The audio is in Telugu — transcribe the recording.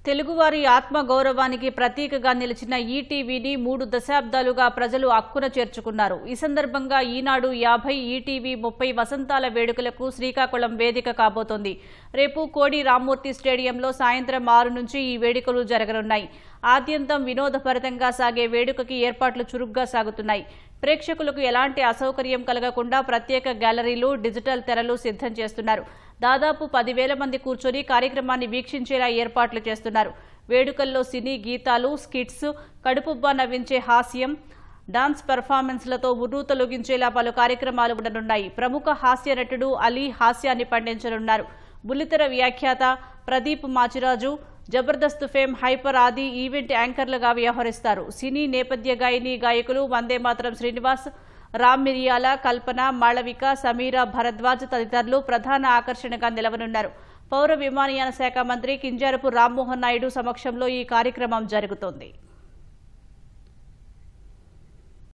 తెలుగువారి ఆత్మ గౌరవానికి ప్రతీకగా నిలిచిన ఈటీవీని 3 దశాబ్దాలుగా ప్రజలు అక్కున చేర్చుకున్నారు. ఈ సందర్భంగా ఈనాడు 50, ఈటీవీ 30 వసంతాల వేడుకలకు శ్రీకాకుళం వేదిక కాబోతోంది. రేపు కోడి రామ్మూర్తి స్టేడియంలో సాయంత్రం 6 నుంచి ఈ వేడుకలు జరగనున్నాయి. ఆద్యంతం వినోదభరితంగా సాగే వేడుకకి ఏర్పాట్లు చురుగ్గా సాగుతున్నాయి. ప్రేక్షకులకు ఎలాంటి అసౌకర్యం కలగకుండా ప్రత్యేక గ్యాలరీలు, డిజిటల్ తెరలు సిద్ధం చేస్తున్నారు. దాదాపు 10,000 మంది కూర్చొని కార్యక్రమాన్ని వీక్షించేలా ఏర్పాట్లు చేస్తున్నారు. వేడుకల్లో సినీ గీతాలు, స్కిట్స్, కడుపుబ్బా నవ్వించే హాస్యం, డాన్స్ పెర్ఫార్మెన్స్లతో ఉర్రూతలొగించేలా పలు కార్యక్రమాలు ఉండనున్నాయి. ప్రముఖ హాస్య నటుడు అలీ హాస్యాన్ని పండించనున్నారు. బుల్లితెర వ్యాఖ్యాత ప్రదీప్ మాచిరాజు, జబర్దస్త్ ఫేమ్ హైపర్ ఆది ఈవెంట్ యాంకర్లుగా వ్యవహరిస్తారు. సినీ నేపథ్య గాయని గాయకులు వందేమాతరం శ్రీనివాస్, రామ్ మిరియాల, కల్పన, మాళవిక, సమీరా భరద్వాజ్ తదితరులు ప్రధాన ఆకర్షణగా నిలవనున్నారు. పౌర విమానయాన శాఖ మంత్రి కింజారపు రామ్మోహన్ నాయుడు సమక్షంలో ఈ కార్యక్రమం జరుగుతోంది.